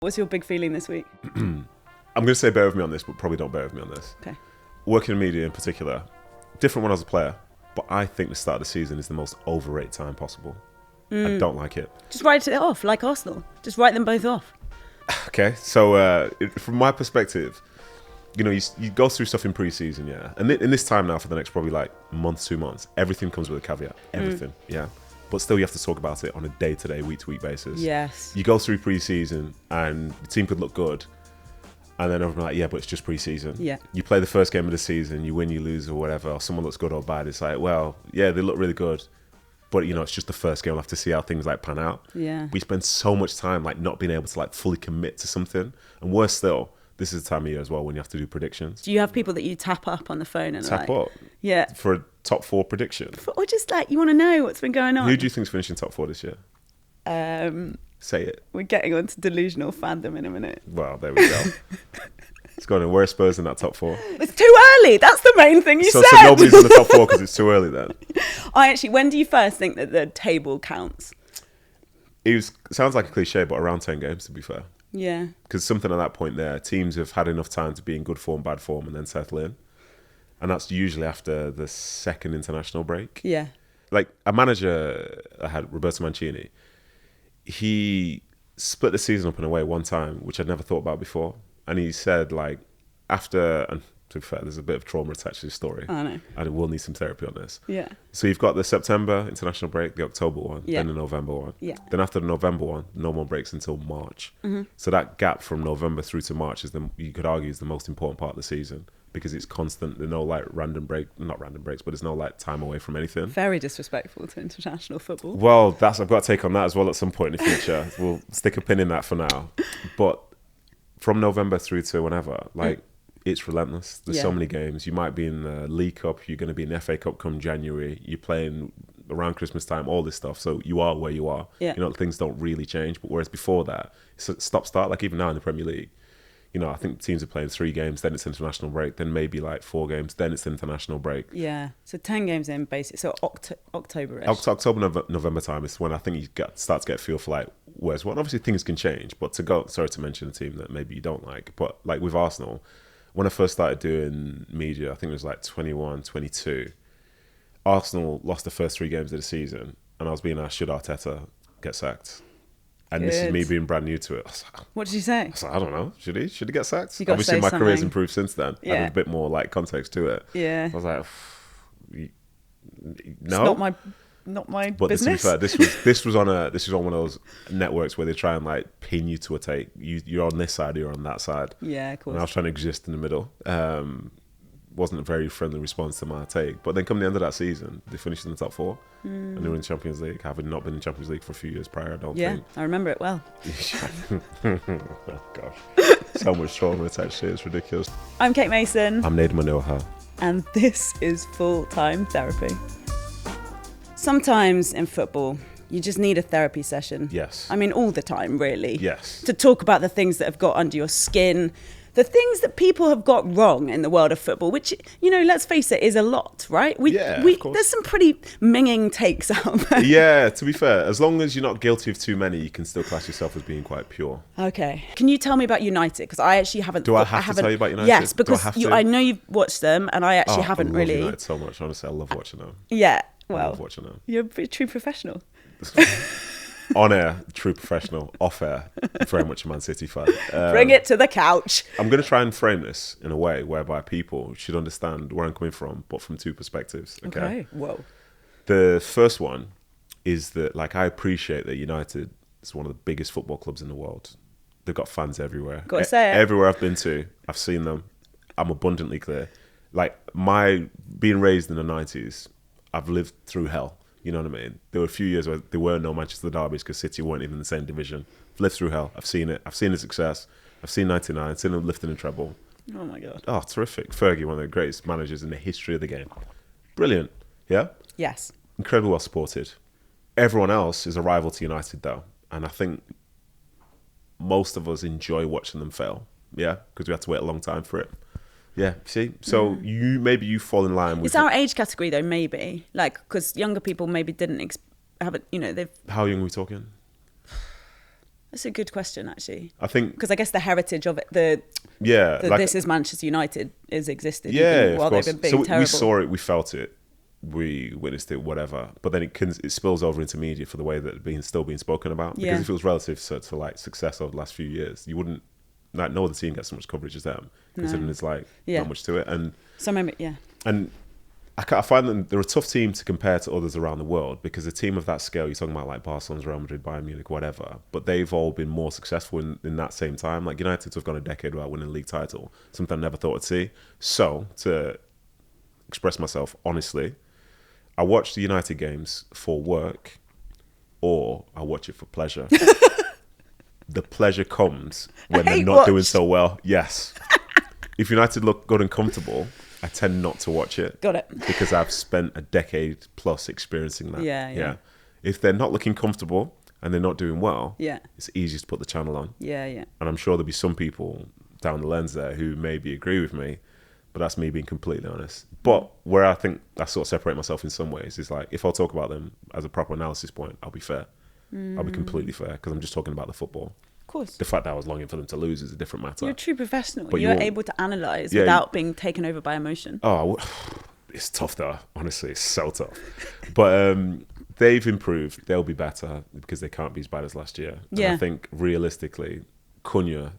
What's your big feeling this week? I'm going to say bear with me on this, but probably don't bear with me on this. Okay. Working in media in particular, different when I was a player, but I think the start of the season is the most overrated time possible. I don't like it. Just write it off, like Arsenal. Just write them both off. Okay, so from my perspective, you know, you go through stuff in pre-season, yeah, and in this time now for the next probably like month, 2 months, everything comes with a caveat, everything, yeah. But still, you have to talk about it on a day-to-day, week-to-week basis. Yes. You go through pre-season and the team could look good, and then everyone's like, yeah, but it's just pre-season. Yeah. You play the first game of the season, you win, you lose, or whatever, or someone looks good or bad. It's like, well, yeah, they look really good, but you know, it's just the first game. We'll have to see how things like pan out. Yeah. We spend so much time like not being able to like fully commit to something, and worse still, this is the time of year as well when you have to do predictions. Do you have people that you tap up on the phone and Tap like, up? Yeah. For a top 4 prediction. Or just like you want to know what's been going on. Who do you think's finishing top 4 this year? Say it. We're getting onto delusional fandom in a minute. Well, there we go. It's going to where are Spurs in that top 4? It's too early. That's the main thing you said. So nobody's in the top 4 because it's too early then. When do you first think that the table counts? It sounds like a cliche, but around 10 games to be fair. Yeah. Because something at that point there, teams have had enough time to be in good form, bad form, and then settle in. And that's usually after the second international break. Yeah. Like a manager I had, Roberto Mancini, he split the season up in a way one time, which I'd never thought about before. And he said, like, after, and to be fair, there's a bit of trauma attached to this story. I know. And we'll need some therapy on this. Yeah. So you've got the September international break, the October one, Yeah. then the November one. Yeah. Then after the November one, no more breaks until March. Mm-hmm. So that gap from November through to March you could argue is the most important part of the season because it's constant. There's no like not random breaks, but there's no like time away from anything. Very disrespectful to international football. Well, I've got to take on that as well at some point in the future. We'll stick a pin in that for now. But from November through to whenever, like, it's relentless. There's so many games. You might be in the League Cup. You're going to be in the FA Cup come January. You're playing around Christmas time, all this stuff. So you are where you are. Yeah. You know, things don't really change. But whereas before that, it's a stop-start. Like even now in the Premier League, you know, I think teams are playing 3 games, then it's international break, then maybe like 4 games, then it's international break. Yeah. So 10 games in, basically. So October-ish. October, November time is when I think you start to get a feel for like where's what. Obviously things can change. But sorry to mention a team that maybe you don't like, but like with Arsenal, when I first started doing media, I think it was like 21, 22, Arsenal lost the first 3 games of the season and I was being asked, should Arteta get sacked? And this is me being brand new to it. What did you say? I was like, I don't know. Should he get sacked? You gotta Obviously, say my career's something. improved since then. Yeah. Added a bit more like context to it. Yeah. I was like, It's no. not my But business. to be fair, this was on one of those networks where they try and like pin you to a take. You're on this side, you're on that side. Yeah, of course. And I was trying to exist in the middle. Wasn't a very friendly response to my take. But then come the end of that season, they finished in the top 4. And they were in the Champions League, having not been in Champions League for a few years prior, I don't think. I remember it well. Oh, gosh. So much trauma attached to it, it's ridiculous. I'm Kate Mason. I'm Nedum Onuoha. And this is Full-Time Therapy. Sometimes in football, you just need a therapy session. Yes. I mean, all the time, really. Yes. To talk about the things that have got under your skin, the things that people have got wrong in the world of football, which, you know, let's face it, is a lot, right? Of course. There's some pretty minging takes out there. Yeah, to be fair, as long as you're not guilty of too many, you can still class yourself as being quite pure. Okay. Can you tell me about United? Because I actually haven't... Do I have to tell you about United? Yes, Do I because have to? I know you've watched them, and I actually haven't I love really... United so much, honestly, I love watching them. Yeah, I well, love watching them. you're a true professional. On air, true professional. Off air, very much a Man City fan. Bring it to the couch. I'm going to try and frame this in a way whereby people should understand where I'm coming from, but from 2 perspectives. Okay. Whoa. The first one is that, like, I appreciate that United is one of the biggest football clubs in the world. They've got fans everywhere. Gotta say it. Everywhere I've been to, I've seen them. I'm abundantly clear. Like, my being raised in the 90s, I've lived through hell. You know what I mean? There were a few years where there were no Manchester derbies because City weren't even in the same division. I've lived through hell. I've seen it. I've seen the success. I've seen 99. I've seen them lifting and treble. Oh, my God. Oh, terrific. Fergie, one of the greatest managers in the history of the game. Brilliant. Yeah? Yes. Incredibly well supported. Everyone else is a rival to United, though. And I think most of us enjoy watching them fail. Yeah? Because we had to wait a long time for it. Yeah, see? So maybe you fall in line with... It's our age category, though, maybe. Like, because younger people maybe didn't have it, you know, they've... How young are we talking? That's a good question, actually. I think Because I guess the heritage of it, like, this is Manchester United is existed yeah, while of course. they've been being So terrible. we saw it, we felt it, we witnessed it, whatever. But then it spills over into media for the way that it's still being spoken about. Because if it was relative to like success over the last few years, you wouldn't, like, no other team gets so much coverage as them, considering there's like not much to it. And so maybe, and I find that they're a tough team to compare to others around the world, because a team of that scale, you're talking about like Barcelona, Real Madrid, Bayern Munich, whatever, but they've all been more successful in that same time. Like United have gone a decade without winning a league title, something I never thought I'd see. So to express myself honestly, I watch the United games for work, or I watch it for pleasure. The pleasure comes when they're not doing so well. Yes. If United look good and comfortable, I tend not to watch it. Got it. Because I've spent a decade plus experiencing that. Yeah. If they're not looking comfortable and they're not doing well, Yeah. it's easy to put the channel on. Yeah. And I'm sure there'll be some people down the lens there who maybe agree with me, but that's me being completely honest. But where I think I sort of separate myself in some ways is like, if I'll talk about them as a proper analysis point, I'll be fair. I'll be completely fair, because I'm just talking about the football. Of course. The fact that I was longing for them to lose is a different matter. You're a true professional. But You're able to analyse without being taken over by emotion. Oh, it's tough though. Honestly, it's so tough. But they've improved. They'll be better because they can't be as bad as last year. And I think realistically, Cunha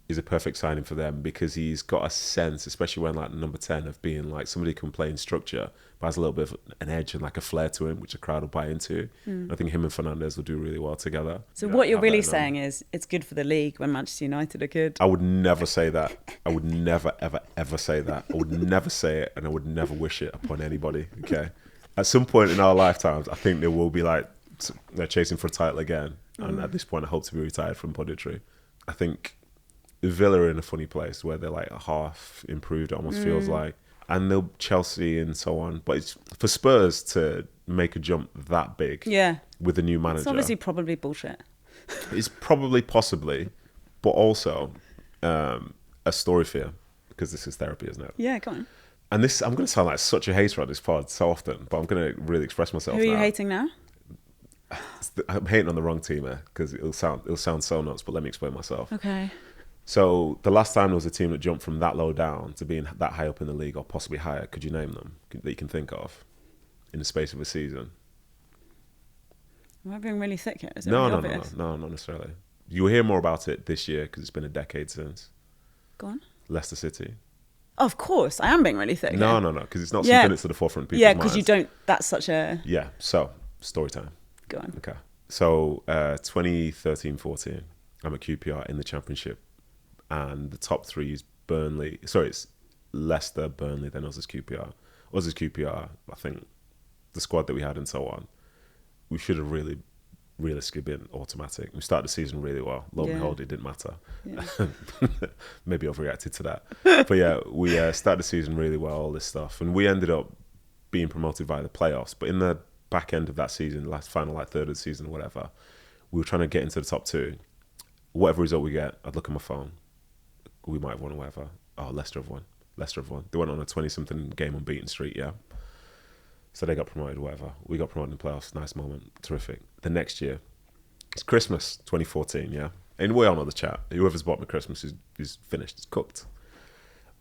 is a perfect signing for them, because he's got a sense, especially when like number 10, of being like somebody who can play in structure, but has a little bit of an edge and like a flair to him, which the crowd will buy into. I think him and Fernandes will do really well together. So what you're really saying is it's good for the league when Manchester United are good. I would never say that. I would never, ever, ever say that. I would never say it, and I would never wish it upon anybody, okay? At some point in our lifetimes, I think there will be like, they're chasing for a title again. And at this point, I hope to be retired from punditry. I think Villa are in a funny place where they're like a half improved, it almost feels like. And they'll Chelsea and so on. But it's for Spurs to make a jump that big with a new manager. It's obviously probably bullshit. It's probably possibly, but also a story fear, because this is therapy, isn't it? Yeah, come on. And this, I'm going to sound like such a hater on this pod so often, but I'm going to really express myself. Who are you hating now? I'm hating on the wrong team here, because it'll sound so nuts, but let me explain myself. Okay. So the last time there was a team that jumped from that low down to being that high up in the league, or possibly higher, could you name them that you can think of in the space of a season? Am I being really thick here? Is it No, really no, obvious? not necessarily. You'll hear more about it this year, because it's been a decade since. Go on. Leicester City. Of course, I am being really thick. No, because it's not something that's at the forefront of people's Yeah, minds. because you don't. That's such a. Yeah. So story time. Go on. Okay. So 2013-14, I'm at QPR in the Championship, and the top three is Burnley. Sorry, it's Leicester, Burnley, then us as QPR. Us as QPR, I think the squad that we had and so on, we should have really realistically been automatic. We started the season really well. Lo and behold, it didn't matter. Yeah. Maybe overreacted to that. But yeah, we started the season really well, all this stuff. And we ended up being promoted via the playoffs. But in the back end of that season, last final like third of the season or whatever, we were trying to get into the top two. Whatever result we get, I'd look at my phone. We might have won or whatever. Oh, Leicester have won. They went on a 20-something game unbeaten streak, yeah. So they got promoted, whatever. We got promoted in the playoffs. Nice moment. Terrific. The next year, it's Christmas 2014, yeah? And we all know the chat. Whoever's bought me Christmas is finished. It's cooked.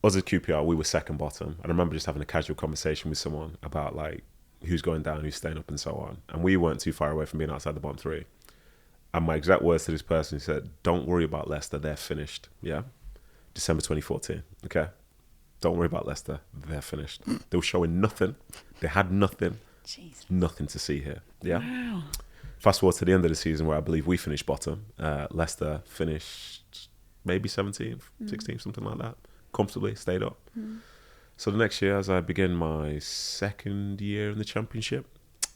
Us as QPR, we were second bottom. And I remember just having a casual conversation with someone about, like, who's going down, who's staying up, and so on. And we weren't too far away from being outside the bottom three. And my exact words to this person, he said, don't worry about Leicester. They're finished, yeah? December 2014, okay? Don't worry about Leicester. They're finished. They were showing nothing. They had nothing. Jeez. Nothing to see here. Yeah. Wow. Fast forward to the end of the season, where I believe we finished bottom. Leicester finished maybe 17th, 16th, something like that. Comfortably stayed up. So the next year, as I begin my second year in the Championship,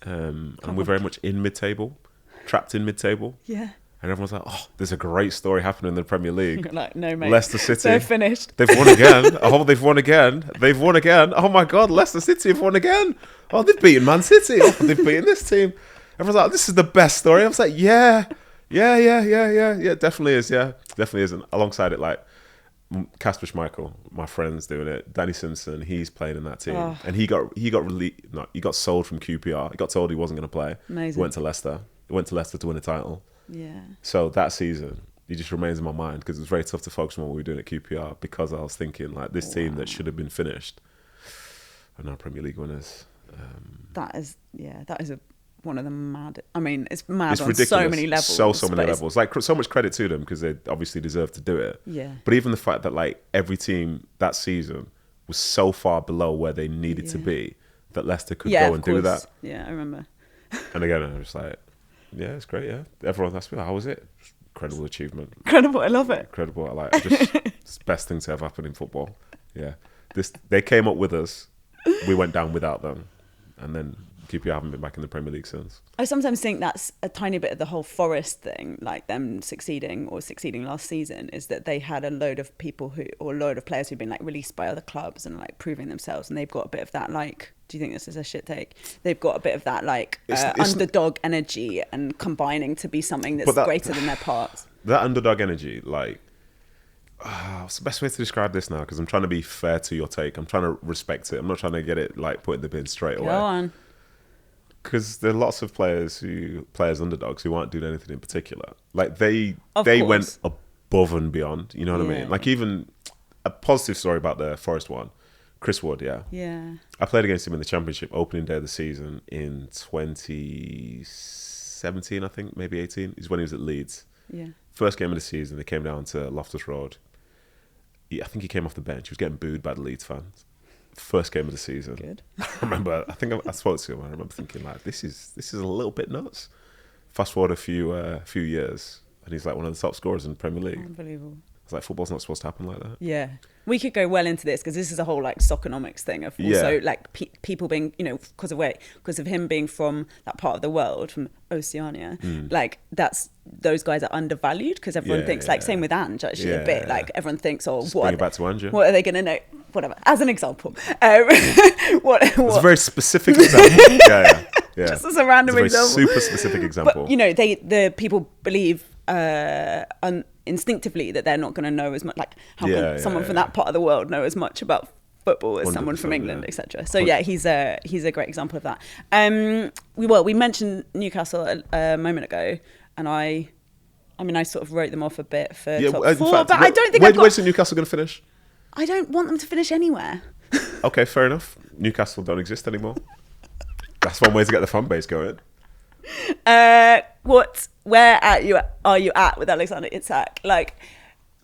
and we're very much in mid-table, trapped in mid-table. Yeah. And everyone's like, oh, there's a great story happening in the Premier League. You're like, no, mate. Leicester City. They're finished. They've won again. Oh, they've won again. They've won again. Oh, my God, Leicester City have won again. Oh, they've beaten Man City. Oh, they've beaten this team. Everyone's like, this is the best story. I was like, yeah, definitely is, yeah. Definitely is. And alongside it, like, Kasper Schmeichel, my friend's doing it. Danny Simpson, he's playing in that team. Oh. And he got sold from QPR. He got told he wasn't going to play. Amazing. He went to Leicester. He went to Leicester to win a title. Yeah. So that season, it just remains in my mind because it was very tough to focus on what we were doing at QPR because I was thinking like this team that should have been finished are now Premier League winners. That is one of the mad. I mean, it's mad It's on ridiculous. so many levels. So many levels. Like so much credit to them because they obviously deserve to do it. Yeah. But even the fact that like every team that season was so far below where they needed to be that Leicester could go and do that. Yeah, I remember. And again, I was like, yeah, it's great. Yeah, everyone asked me, how was it? Incredible achievement. Incredible, I love it. Incredible. I like just it's the best thing to ever happen in football. Yeah, they came up with us. We went down without them, and then QPR haven't been back in the Premier League since. I sometimes think that's a tiny bit of the whole Forest thing, like them succeeding last season, is that they had a load of people a load of players who've been like released by other clubs and like proving themselves, and they've got a bit of that like. Do you think this is a shit take? They've got a bit of that like underdog energy and combining to be something that's greater than their parts. That underdog energy, like, what's the best way to describe this now? Because I'm trying to be fair to your take. I'm trying to respect it. I'm not trying to get it like put in the bin straight away. Go on. Because there are lots of players underdogs who aren't doing anything in particular. Like they went above and beyond. You know what I mean? Like even a positive story about the Forest one. Chris Wood, yeah. Yeah. I played against him in the Championship opening day of the season in 2017, I think, maybe 18. Is when he was at Leeds. Yeah. First game of the season, they came down to Loftus Road. I think he came off the bench. He was getting booed by the Leeds fans. First game of the season. Good. I remember, I spoke to him. I remember thinking, like, this is a little bit nuts. Fast forward a few years, and he's like one of the top scorers in the Premier League. Unbelievable. It's like football's not supposed to happen like that. Yeah. We could go well into this because this is a whole like soccernomics thing of also like people being, because of him being from that part of the world, from Oceania, like those guys are undervalued because everyone thinks same with Ange actually a bit like everyone thinks what are they going to know, whatever, as an example. It's a very specific example. Yeah. Just as a random example. Super specific example. But the people believe instinctively that they're not going to know as much, like how can someone from that part of the world know as much about football as someone from England, etc. So he's a great example of that. We mentioned Newcastle a moment ago, and I sort of wrote them off a bit for top four, but I don't think where's Newcastle going to finish? I don't want them to finish anywhere. Okay, fair enough. Newcastle don't exist anymore. That's one way to get the fan base going. Where are you at with Alexander Isak? Like,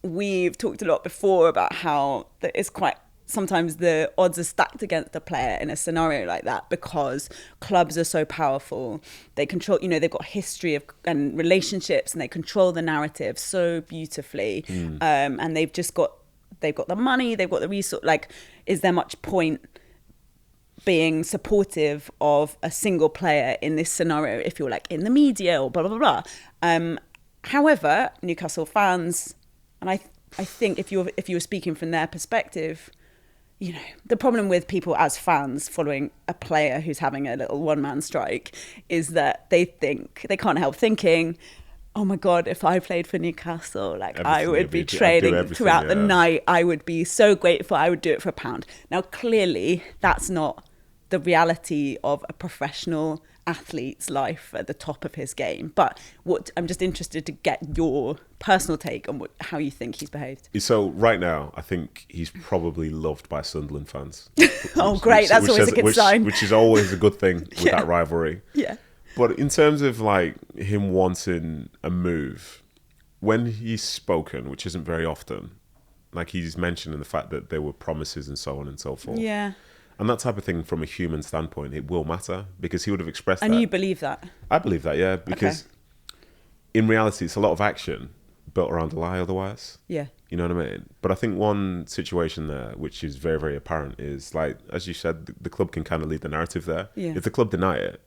we've talked a lot before about how it's quite sometimes the odds are stacked against a player in a scenario like that because clubs are so powerful. They control, they've got history and relationships, and they control the narrative so beautifully. And they've got the money, they've got the resource. Like, is there much point being supportive of a single player in this scenario if you're like in the media or blah blah blah? However, Newcastle fans, and I think if you were speaking from their perspective, the problem with people as fans following a player who's having a little one-man strike is that they can't help thinking, oh my God, if I played for Newcastle, like I would be trading throughout the night. I would be so grateful. I would do it for £1. Now, clearly, that's not the reality of a professional athlete's life at the top of his game. But I'm just interested to get your personal take on how you think he's behaved. So right now, I think he's probably loved by Sunderland fans. Great. That's always a good sign. Which is always a good thing with that rivalry. Yeah. But in terms of like him wanting a move, when he's spoken, which isn't very often, like he's mentioning the fact that there were promises and so on and so forth. Yeah. And that type of thing, from a human standpoint, it will matter because he would have expressed that. And you believe that? I believe that, yeah. Because in reality, it's a lot of action built around a lie otherwise. Yeah. You know what I mean? But I think one situation there, which is very, very apparent, is like, as you said, the club can kind of lead the narrative there. Yeah. If the club deny it,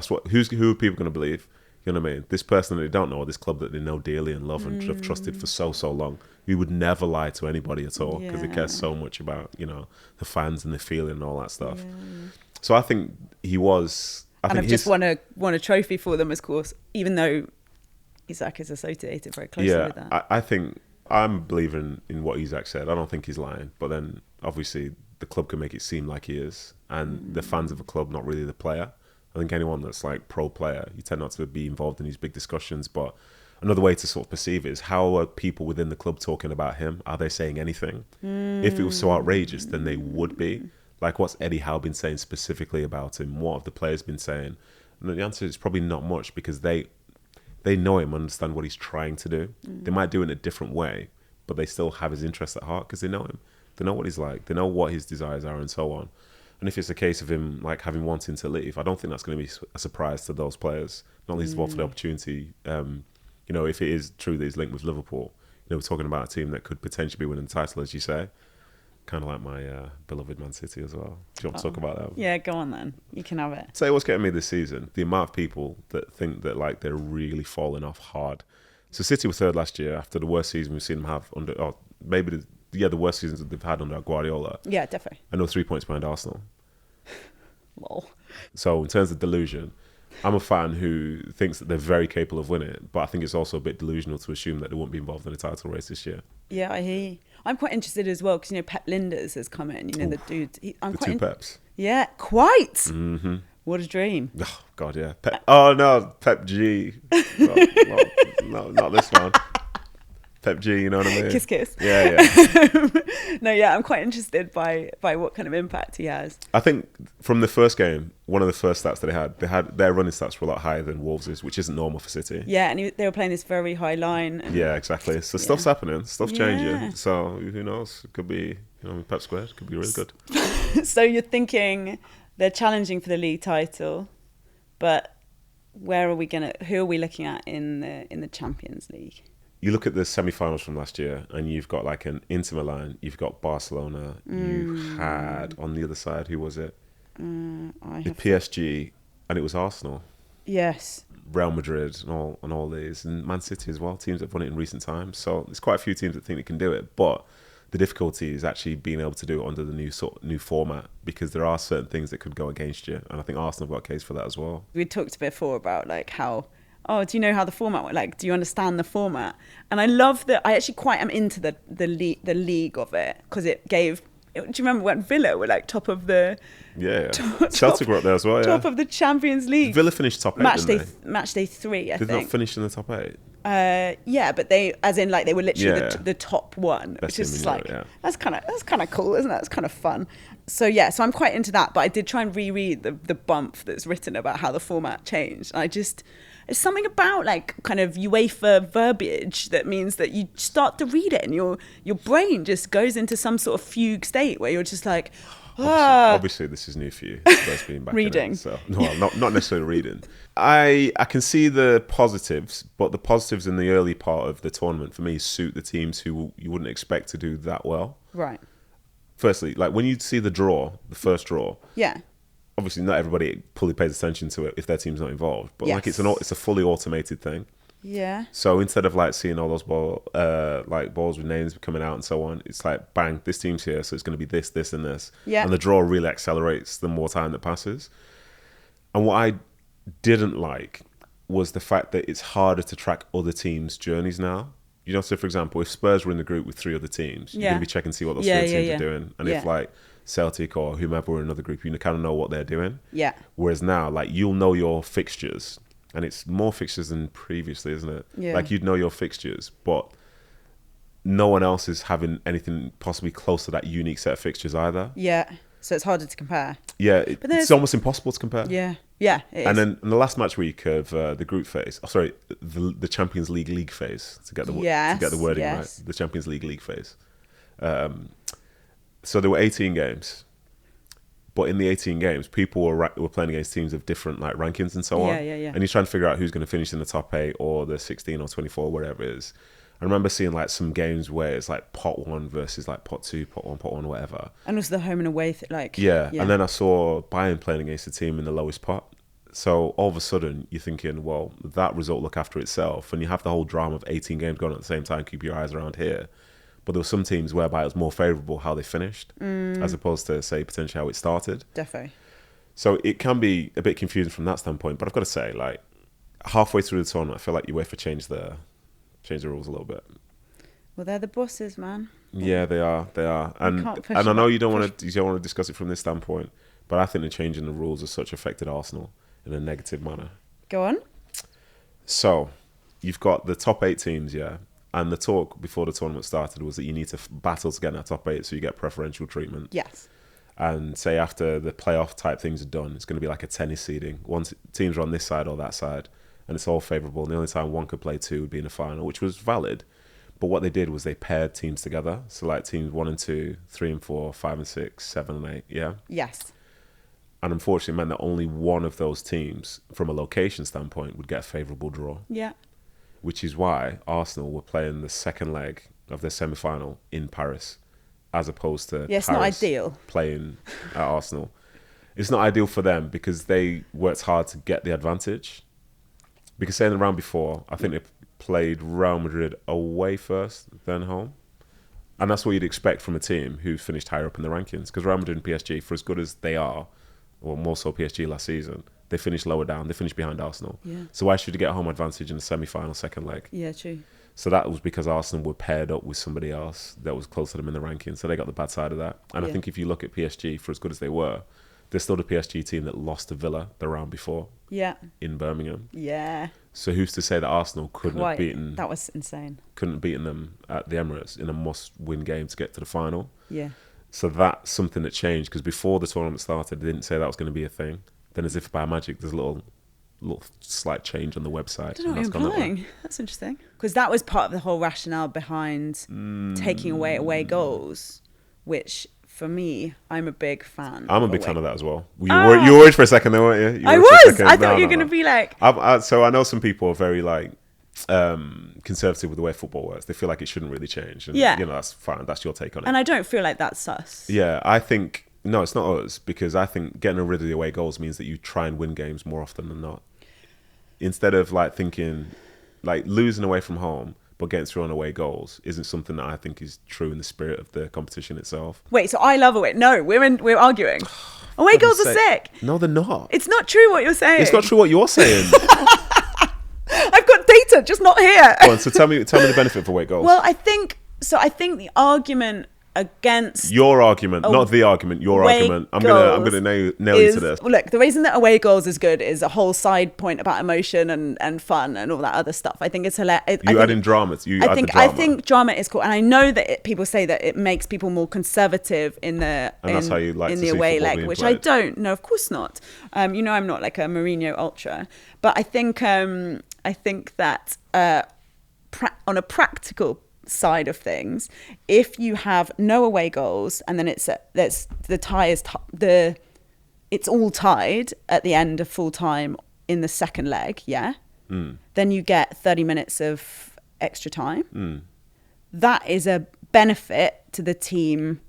who are people going to believe? You know what I mean? This person that they don't know, or this club that they know dearly and love and have trusted for so long, we would never lie to anybody at all because they care so much about, the fans and the feeling and all that stuff. Yeah. So I think he was... I've just won a trophy for them, of course, even though Isak is associated very closely with that. I think I'm believing in what Isak said. I don't think he's lying. But then, obviously, the club can make it seem like he is. And the fans of the club, not really the player. I think anyone that's like pro player, you tend not to be involved in these big discussions. But another way to sort of perceive it is, how are people within the club talking about him? Are they saying anything? If it was so outrageous, then they would be. Like, what's Eddie Howe been saying specifically about him? What have the players been saying? And the answer is probably not much, because they know him, understand what he's trying to do. They might do it in a different way, but they still have his interests at heart because they know him. They know what he's like. They know what his desires are and so on. And if it's a case of him like wanting to leave, I don't think that's going to be a surprise to those players. Not least of all for the opportunity. If it is true that he's linked with Liverpool, we're talking about a team that could potentially be winning the title, as you say. Kind of like my beloved Man City as well. Do you want to talk about that? Yeah, go on then. You can have it. Tell you what's getting me this season: the amount of people that think that like they're really falling off hard. So City were third last year after the worst season we've seen them have under, or maybe the worst seasons that they've had under Guardiola. Yeah, definitely. And they're 3 points behind Arsenal. Lol. So in terms of delusion, I'm a fan who thinks that they're very capable of winning it, but I think it's also a bit delusional to assume that they won't be involved in a title race this year. Yeah, I hear you. I'm quite interested as well because, Pep Linders has come in, the dude. The two Peps. Yeah, quite. Mm-hmm. What a dream. Oh, God, yeah. Oh, no, Pep G. No, not this one. Pep G, you know what I mean? Kiss, kiss. Yeah. No, yeah, I'm quite interested by what kind of impact he has. I think from the first game, one of the first stats that they had their running stats were a lot higher than Wolves', which isn't normal for City. Yeah, and they were playing this very high line. Yeah, exactly. So stuff's happening, stuff's changing. So who knows? It could be, Pep Squared could be really good. So you're thinking they're challenging for the league title, but who are we looking at in the Champions League? You look at the semi-finals from last year, and you've got like an Inter Milan, you've got Barcelona, you had on the other side, who was it? The PSG, and it was Arsenal. Yes. Real Madrid and all these, and Man City as well, teams that have won it in recent times. So there's quite a few teams that think they can do it, but the difficulty is actually being able to do it under the new format, because there are certain things that could go against you, and I think Arsenal have got a case for that as well. We talked before about like how, do you know how the format works? Like, do you understand the format? And I love that. I actually quite am into the league of it, because it gave. Do you remember when Villa were like top of the? Yeah. Celtic were up there as well. Yeah. Top of the Champions League. Villa finished top 8. Match day 3. I think. Did they not finish in the top 8? Yeah, but they were literally the top one, Best which is team like in Europe, that's kind of cool, isn't it? That's kind of fun. So yeah, so I'm quite into that. But I did try and reread the bump that's written about how the format changed. And it's something about like kind of UEFA verbiage that means that you start to read it and your brain just goes into some sort of fugue state where you're just like, Obviously, this is new for you. First being back reading. In it, so no, not necessarily reading. I can see the positives, but the positives in the early part of the tournament for me suit the teams who you wouldn't expect to do that well. Right. Firstly, like when you see the first draw. Yeah. Obviously, not everybody fully pays attention to it if their team's not involved, but yes. like it's a fully automated thing. Yeah. So instead of like seeing all those balls with names coming out and so on, it's like bang, this team's here, so it's going to be this, this, and this. Yeah. And the draw really accelerates the more time that passes. And what I didn't like was the fact that it's harder to track other teams' journeys now. So for example, if Spurs were in the group with 3 other teams, you're going to be checking to see what those 3 teams are doing. And if like Celtic or whomever were in another group, you kind of know what they're doing. Yeah. Whereas now, like, you'll know your fixtures. And it's more fixtures than previously, isn't it? Yeah. Like, you'd know your fixtures, but no one else is having anything possibly close to that unique set of fixtures either. Yeah. So it's harder to compare. Yeah. It's almost impossible to compare. Yeah. Yeah, it is. And then in the last match week of the group phase, the Champions League phase, to get the wording right, the Champions League phase. So there were 18 games. But in the 18 games, people were playing against teams of different like rankings and so on. Yeah. And you're trying to figure out who's going to finish in the top 8 or the 16 or 24, whatever it is. I remember seeing like some games where it's like pot 1 versus like pot 2, pot 1, whatever. And also the home and away yeah. And then I saw Bayern playing against a team in the lowest pot. So all of a sudden you're thinking, well, that result look after itself. And you have the whole drama of 18 games going on at the same time. Keep your eyes around here. But there were some teams whereby it was more favourable how they finished as opposed to, say, potentially how it started. Definitely. So it can be a bit confusing from that standpoint. But I've got to say, like, halfway through the tournament, I feel like UEFA changed the rules a little bit. Well, they're the bosses, man. Yeah, they are. And I know you don't want to discuss it from this standpoint, but I think the change in the rules as such affected Arsenal in a negative manner. Go on. So, you've got the top 8 teams, yeah? And the talk before the tournament started was that you need to battle to get in that top 8 so you get preferential treatment. Yes. And say after the playoff type things are done, it's going to be like a tennis seeding. Teams are on this side or that side, and it's all favourable. And the only time one could play 2 would be in the final, which was valid. But what they did was they paired teams together. So like teams 1 and 2, 3 and 4, 5 and 6, 7 and 8, yeah? Yes. And unfortunately it meant that only one of those teams, from a location standpoint, would get a favourable draw. Yeah. Which is why Arsenal were playing the second leg of their semi-final in Paris, as opposed to it's Paris not ideal playing at Arsenal. It's not ideal for them because they worked hard to get the advantage. Because saying the round before, I think they played Real Madrid away first, then home. And that's what you'd expect from a team who finished higher up in the rankings. Because Real Madrid and PSG, for as good as they are, or more so PSG last season, they finished lower down. They finished behind Arsenal. Yeah. So why should you get a home advantage in the semi-final second leg? Yeah, true. So that was because Arsenal were paired up with somebody else that was close to them in the rankings. So they got the bad side of that. And I think if you look at PSG, for as good as they were, they're still the PSG team that lost to Villa the round before. Yeah. In Birmingham. Yeah. So who's to say that Arsenal couldn't have beaten... That was insane. Couldn't have beaten them at the Emirates in a must-win game to get to the final. Yeah. So that's something that changed, because before the tournament started, they didn't say that was going to be a thing. Then as if by magic, there's a little slight change on the website. I don't know what you're implying. That's interesting. Because that was part of the whole rationale behind taking away goals, which for me, I'm a big fan. I'm a big fan of that as well. You were worried for a second there, weren't you? I was. I thought you were going to be like... So I know some people are very like conservative with the way football works. They feel like it shouldn't really change. And, yeah. You know, that's fine. That's your take on it. And I don't feel like that's sus. Yeah, I think... No, it's not us, because I think getting rid of the away goals means that you try and win games more often than not. Instead of like thinking, like losing away from home, but getting through on away goals isn't something that I think is true in the spirit of the competition itself. Wait, so I love away. No, we're arguing. Away goals are sick. No, they're not. It's not true what you're saying. It's not true what you're saying. I've got data, just not here. Go on, so tell me the benefit of away goals. Well, I think the argument against your argument, not the argument, your argument. I'm gonna nail you to this. Look, the reason that away goals is good is a whole side point about emotion and fun and all that other stuff. I think it's hilarious. You add in drama. I think drama is cool, and I know that people say that it makes people more conservative in the away leg, which I don't. No, of course not. I'm not like a Mourinho ultra, but I think that on a practical side of things, if you have no away goals and then it's all tied at the end of full time in the second leg, then you get 30 minutes of extra time. That is a benefit to the team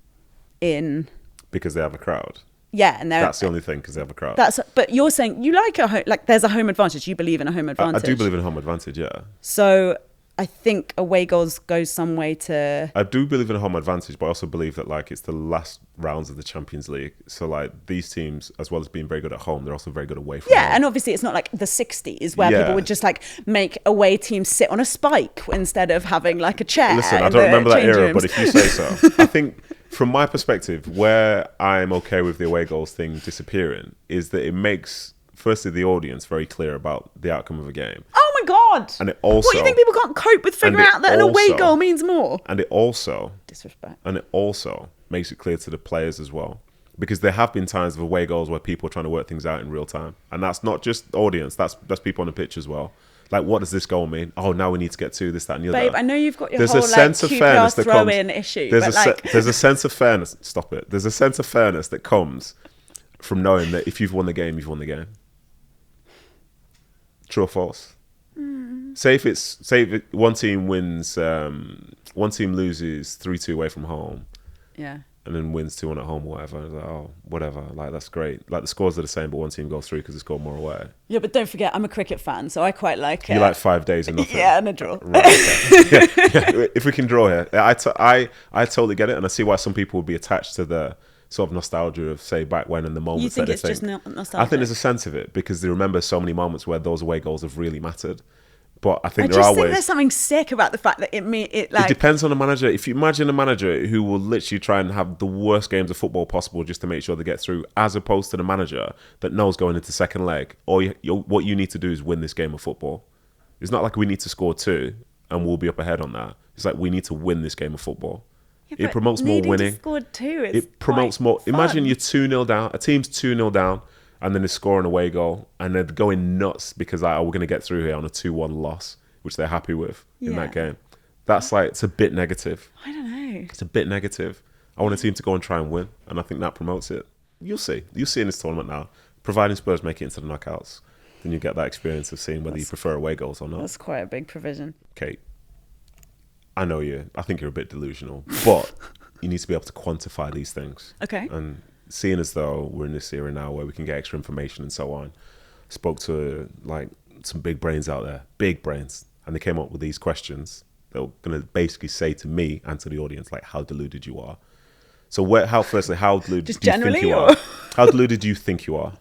because they have a crowd. Yeah, and that's the only thing, because they have a crowd. But you're saying you like there's a home advantage. You believe in a home advantage. I do believe in a home advantage, yeah. So I think away goals goes some way to... I do believe in a home advantage, but I also believe that like it's the last rounds of the Champions League. So like these teams, as well as being very good at home, they're also very good away from home. And obviously it's not like the 60s where people would just like make away teams sit on a spike instead of having like a chair. Listen, I don't remember that era, but if you say so. I think from my perspective, where I'm okay with the away goals thing disappearing is that it makes... Firstly, the audience very clear about the outcome of a game. Oh my God! And it also... What, you think people can't cope with figuring out that an away goal means more? And it also... Disrespect. And it also makes it clear to the players as well. Because there have been times of away goals where people are trying to work things out in real time. And that's not just audience, that's people on the pitch as well. Like, what does this goal mean? Oh, now we need to get to this, that, and the other. Babe, I know you've got your whole QPR throw-in issue. There's a sense of fairness. Stop it. There's a sense of fairness that comes from knowing that if you've won the game, you've won the game. True or false? Say if one team wins, one team loses 3-2 away from home, and then wins 2-1 at home or whatever. It's like, oh, whatever. Like, that's great. Like, the scores are the same, but one team goes through because they scored more away. Yeah, but don't forget, I'm a cricket fan, so I quite like. You like 5 days and nothing. Yeah, and a draw. Right, okay. yeah. If we can draw here, I totally get it, and I see why some people would be attached to the sort of nostalgia of, say, back when, and the moments. You think it's just nostalgia? I think there's a sense of it because they remember so many moments where those away goals have really mattered. But I think I there just are think ways. there's something sick about the fact that it Depends on the manager. If you imagine a manager who will literally try and have the worst games of football possible just to make sure they get through, as opposed to the manager that knows going into second leg, what you need to do is win this game of football. It's not like we need to score 2 and we'll be up ahead on that. It's like we need to win this game of football. Yeah, it promotes more winning. To score 2 It promotes more. fun. Imagine you're 2-0 down. A team's 2-0 down, and then they score an away goal, and they're going nuts because we're going to get through here on a 2-1 loss, which they're happy with in that game. That's like, it's a bit negative. I don't know. It's a bit negative. I want a team to go and try and win, and I think that promotes it. You'll see. You'll see in this tournament now. Providing Spurs make it into the knockouts, then you get that experience of seeing whether you prefer away goals or not. That's quite a big provision. Kate, I know you. I think you're a bit delusional, but you need to be able to quantify these things. Okay. And seeing as though we're in this era now where we can get extra information and so on, spoke to like some big brains out there, big brains, and they came up with these questions. They were going to basically say to me and to the audience, like, how deluded you are. So, how deluded Just do you generally, think you or? are? How deluded do you think you are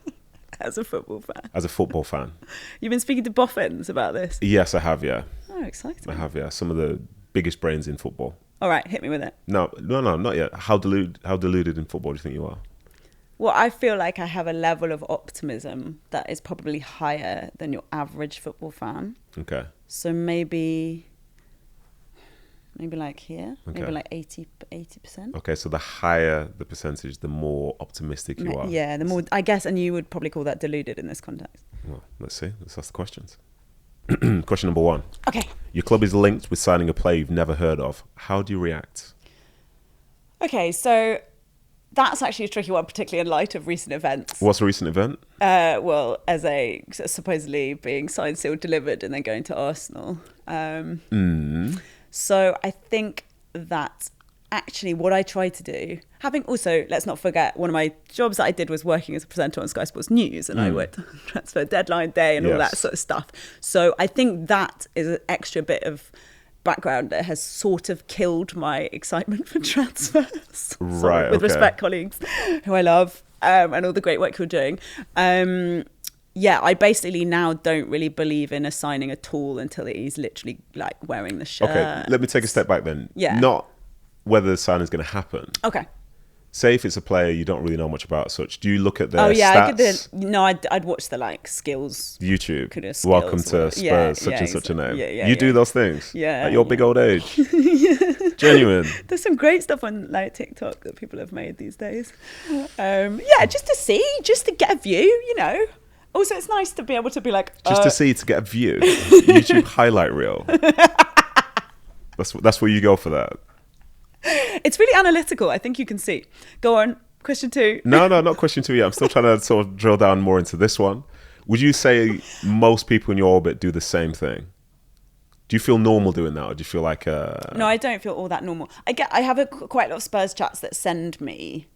As a football fan. as a football fan? You've been speaking to boffins about this. Yes, I have. Yeah, Oh, exciting. I have. Yeah, some of the biggest brains in football. All right, hit me with it. No, not yet. How deluded in football do you think you are? Well, I feel like I have a level of optimism that is probably higher than your average football fan. Okay. So maybe like here, Okay. maybe like 80%. Okay, so the higher the percentage, the more optimistic you are. Yeah, the more, I guess, and you would probably call that deluded in this context. Well, let's see. Let's ask the questions. Question number 1. Okay. Your club is linked with signing a player you've never heard of. How do you react? Okay, so that's actually a tricky one, particularly in light of recent events. What's a recent event? Well, as a supposedly being signed, sealed, delivered, and then going to Arsenal. So I think that actually what I try to do, having also, let's not forget, one of my jobs that I did was working as a presenter on Sky Sports News, and I worked transfer deadline day and all that sort of stuff. So I think that is an extra bit of background that has sort of killed my excitement for transfers. Right, With okay. respect, colleagues who I love, and all the great work you're doing. Yeah, I basically now don't really believe in assigning at all until he's literally like wearing the shirt. Okay, let me take a step back then. Yeah. Not whether the signing is going to happen. Okay. Say if it's a player you don't really know much about, such, do you look at their stats? stats? I'd watch the like skills. YouTube. Skills, Welcome to whatever. Spurs, Yeah, such yeah, and such a name. yeah, you do those things. Yeah, At your big old age. Genuine. There's some great stuff on like TikTok that people have made these days. Yeah, just to see, just to get a view, you know. Also, it's nice to be able to be like Just to see, to get a view. YouTube highlight reel. That's where you go for that. It's really analytical. I think you can see. Go on. Question 2. No, not question 2 yet. I'm still trying to sort of drill down more into this one. Would you say most people in your orbit do the same thing? Do you feel normal doing that, or do you feel like No, I don't feel all that normal. I have quite a lot of Spurs chats that send me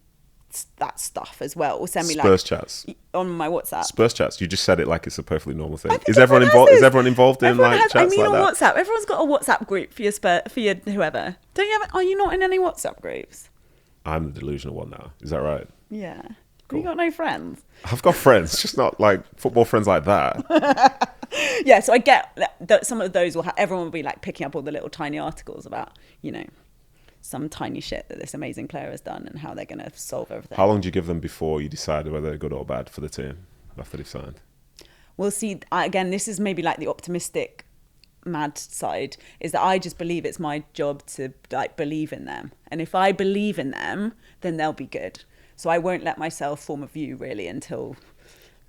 that stuff as well, or send me Spurs like chats? on my WhatsApp. Spurs chats. You just said it like it's a perfectly normal thing. think Is everyone has involved? this. Is everyone involved in Everyone like has, chats like on that? WhatsApp. Everyone's got a WhatsApp group for your for your whoever. Don't you have? Are you not in any WhatsApp groups? I'm the delusional one now. Is that right? Yeah. Cool. You got no friends. I've got friends, just not like football friends like that. Yeah, so I get that some of those everyone will be like picking up all the little tiny articles about, you know, some tiny shit that this amazing player has done and how they're going to solve everything. How long do you give them before you decide whether they're good or bad for the team after they've signed? Well, see, again, this is maybe like the optimistic mad side, is that I just believe it's my job to like believe in them. And if I believe in them, then they'll be good. So I won't let myself form a view really until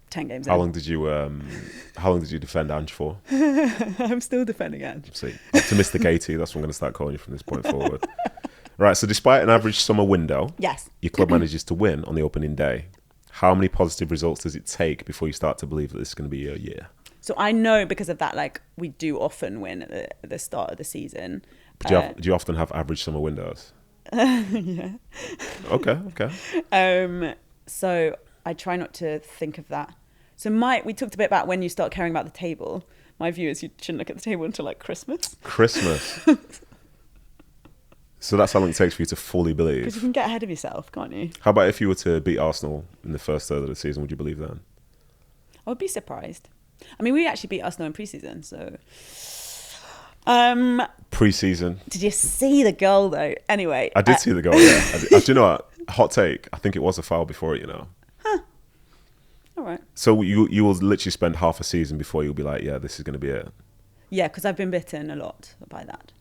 10 games in. How long did you defend Ange for? I'm still defending Ange. See, optimistic 80, that's what I'm going to start calling you from this point forward. Right, so despite an average summer window, Yes. your club manages to win on the opening day. How many positive results does it take before you start to believe that this is going to be your year? So I know because of that, like we do often win at the start of the season. Do you often have average summer windows? Yeah. Okay. So I try not to think of that. So we talked a bit about when you start caring about the table. My view is you shouldn't look at the table until like Christmas. So that's how long it takes for you to fully Because you believe. can get ahead of yourself, can't you? How about if you were to beat Arsenal in the first third of the season, would you believe then? I would be surprised. I mean, we actually beat Arsenal in pre-season, so. Pre-season. Did you see the goal though? Anyway, I did see the goal. Yeah, do you know what? Hot take. I think it was a foul before it. All right. So you will literally spend half a season before you'll be like, yeah, this is going to be it. Yeah, because I've been bitten a lot by that.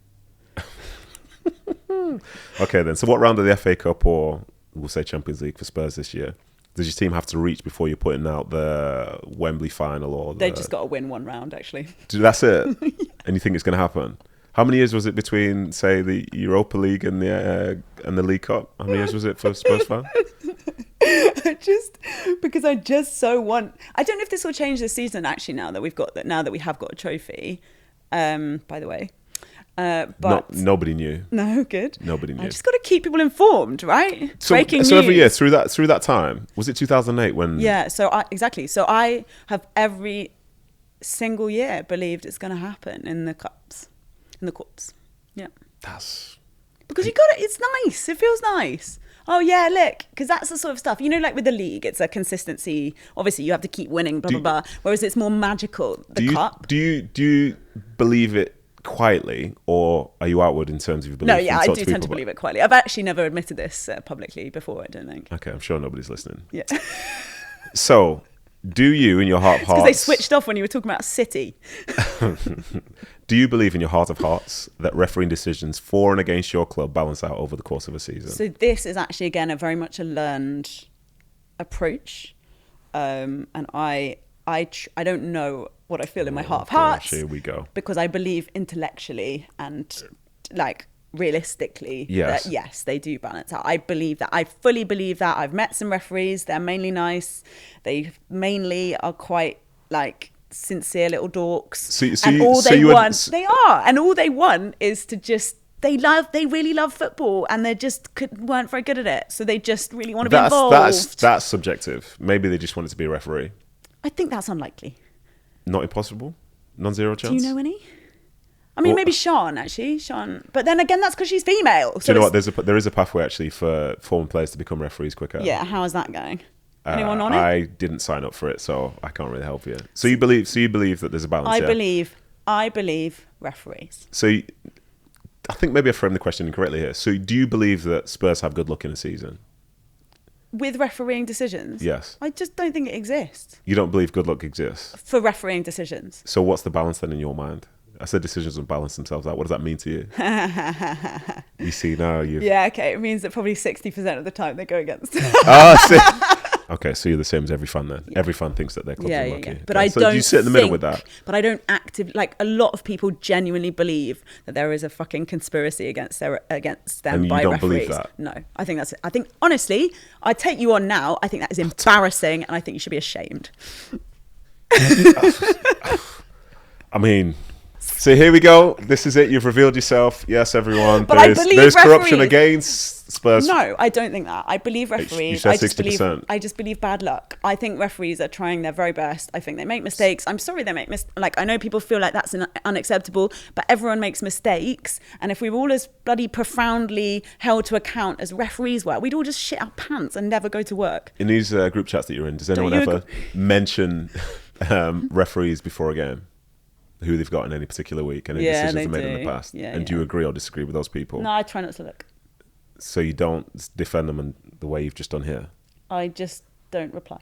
Okay, then. So what round of the FA Cup or we'll say Champions League for Spurs this year does your team have to reach before you're putting out the Wembley final? Or They've just got to win one round, actually. That's it? And you think it's going to happen? How many years was it between, say, the Europa League and the League Cup? How many years was it for Spurs fans? Because I just so want. I don't know if this will change this season. Actually, now that we have got a trophy, by the way, but nobody knew. No, good. Nobody knew. I just got to keep people informed, right? Breaking so news. Every year through that time, was it 2008 when? Yeah. Exactly. So I have every single year believed it's going to happen in the cups, in the cups. Yeah. That's because you got it. It's nice. It feels nice. Oh yeah, look, because that's the sort of stuff, like with the league, it's a consistency. Obviously, you have to keep winning, blah blah blah. Whereas it's more magical. The cup. Do you believe it quietly, or are you outward in terms of your belief? No, yeah, I do tend to believe it quietly. I've actually never admitted this publicly before. I don't think. Okay, I'm sure nobody's listening. Yeah. So, do you, in your heart of hearts, because they switched off when you were talking about City. Do you believe in your heart of hearts that refereeing decisions for and against your club balance out over the course of a season? So this is actually, again, a very much a learned approach. And I don't know what I feel in my heart of hearts. Here we go. Because I believe intellectually and realistically that yes, they do balance out. I believe that. I fully believe that. I've met some referees. They're mainly nice. They mainly are quite sincere little dorks. They are, and all they want is to just. They really love football, and they just weren't very good at it. So they just really want to be involved. That's subjective. Maybe they just wanted to be a referee. I think that's unlikely. Not impossible. Non-zero chance. Do you know any? I mean, maybe Sean, actually. But then again, that's because she's female. So do you know what? There is a pathway actually for former players to become referees quicker. Yeah, how is that going? Anyone on it? I didn't sign up for it, so I can't really help you. So you believe that there's a balance? I believe referees. So I think maybe I framed the question incorrectly here. So do you believe that Spurs have good luck in a season? With refereeing decisions? Yes. I just don't think it exists. You don't believe good luck exists? For refereeing decisions. So what's the balance then in your mind? I said decisions don't balance themselves out. What does that mean to you? You see now you. Yeah, okay. It means that probably 60% of the time they go against. Okay, so you're the same as every fan then. Yeah. Every fan thinks that their club's unlucky. Yeah. But I don't. Do you sit in the middle with that? But I don't a lot of people genuinely believe that there is a fucking conspiracy against them by referees. And you don't believe that? No, I think honestly, I take you on now. I think that is embarrassing, and I think you should be ashamed. I mean. So here we go. This is it. You've revealed yourself. Yes, everyone. But there's corruption against Spurs. No, I don't think that. I believe referees. You said 60%. I just believe bad luck. I think referees are trying their very best. I think they make mistakes. I'm sorry they make mistakes. I know people feel like that's unacceptable, but everyone makes mistakes. And if we were all as bloody profoundly held to account as referees were, we'd all just shit our pants and never go to work. In these group chats that you're in, does anyone ever mention referees before a game? Who they've got in any particular week and any decisions they've made in the past. And do you agree or disagree with those people? No, I try not to look. So you don't defend them in the way you've just done here? I just don't reply.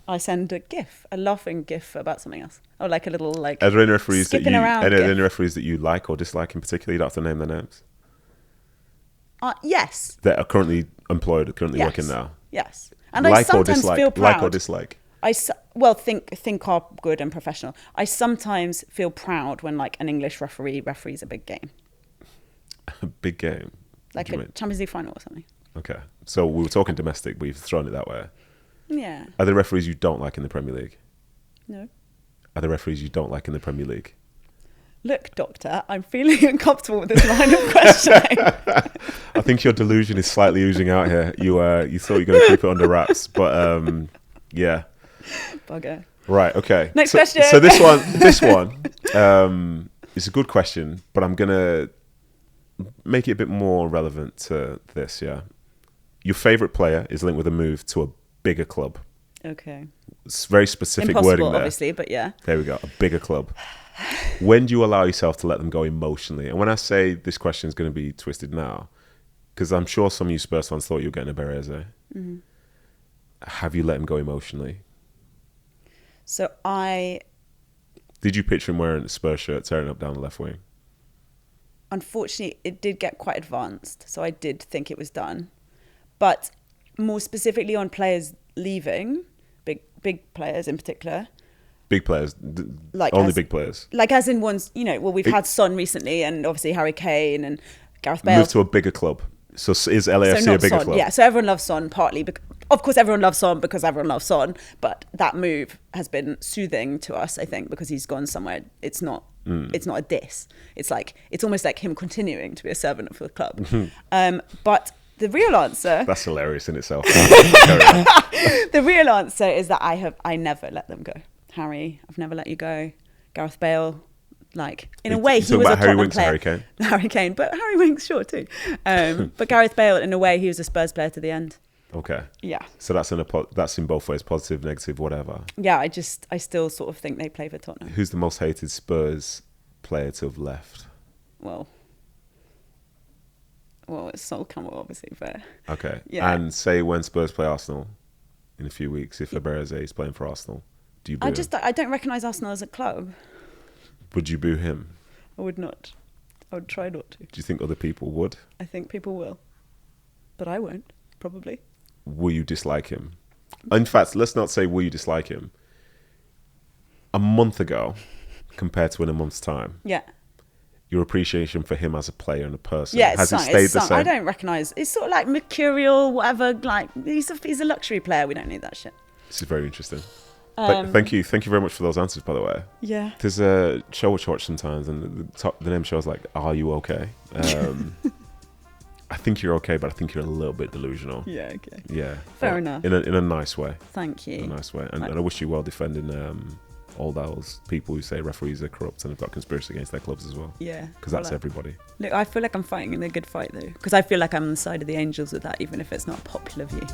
I send a GIF, a laughing GIF about something else. Or like a little Are there any referees any referees that you like or dislike in particular? You don't have to name their names. Yes. That are currently employed, working now? Yes. And I sometimes feel proud. Like or dislike? Think are good and professional. I sometimes feel proud when an English referee referees a big game. A big game? Like a Champions League final or something. Okay. So we were talking domestic, but you've thrown it that way. Yeah. Are there referees you don't like in the Premier League? No. Are there referees you don't like in the Premier League? Look, Doctor, I'm feeling uncomfortable with this line of questioning. I think your delusion is slightly oozing out here. You thought you were going to keep it under wraps, but yeah. Bugger. Right, okay. Next question. So this one is a good question, but I'm going to make it a bit more relevant to this, yeah. Your favourite player is linked with a move to a bigger club. Okay. It's very specific Impossible, wording there. obviously, but yeah. There we go. A bigger club. When do you allow yourself to let them go emotionally? And when I say this question is going to be twisted now, because I'm sure some of you Spurs fans thought you were getting a Bereze. Mm-hmm. Have you let him go emotionally? So Did you picture him wearing a Spurs shirt, tearing up down the left wing? Unfortunately, it did get quite advanced, so I did think it was done. But more specifically on players leaving, big players in particular. Big players, big players. Like as in ones, we've had Son recently, and obviously Harry Kane and Gareth Bale. Moved to a bigger club. So is LAFC a bigger Son, club? Yeah, so everyone loves Son partly. Of course, everyone loves Son because everyone loves Son. But that move has been soothing to us, I think, because he's gone somewhere. It's not a diss. It's almost like him continuing to be a servant for the club. But the real answer... That's hilarious in itself. The real answer is that I never let them go. Harry, I've never let you go. Gareth Bale... in a way, he was a Tottenham player. Harry Kane? Harry Kane, but Harry Winks, sure, too. But Gareth Bale, in a way, he was a Spurs player to the end. Okay. Yeah. So that's in both ways, positive, negative, whatever. Yeah, I still sort of think they play for Tottenham. Who's the most hated Spurs player to have left? Well, it's Sol Campbell, obviously, but... Okay. Yeah. And say when Spurs play Arsenal in a few weeks, if Bereze is playing for Arsenal, do you boo him? I don't recognise Arsenal as a club. Would you boo him? I would not. I would try not to. Do you think other people would? I think people will. But I won't, probably. Will you dislike him? In fact, let's not say will you dislike him. A month ago, compared to in a month's time, yeah, your appreciation for him as a player and a person, yeah, has it stayed the same? I don't recognise. It's sort of like mercurial, whatever. Like he's a luxury player. We don't need that shit. This is very interesting. Thank you very much for those answers, by the way. Yeah. There's a show which I watch sometimes, and the name of the show is like, "Are You Okay?" I think you're okay, but I think you're a little bit delusional. Yeah. Okay. Yeah. Fair enough. In a nice way. Thank you. In a nice way, and I wish you well defending all those people who say referees are corrupt and have got conspiracy against their clubs as well. Yeah. Because that's everybody. Look, I feel like I'm fighting in a good fight though, because I feel like I'm on the side of the Angels with that, even if it's not a popular view.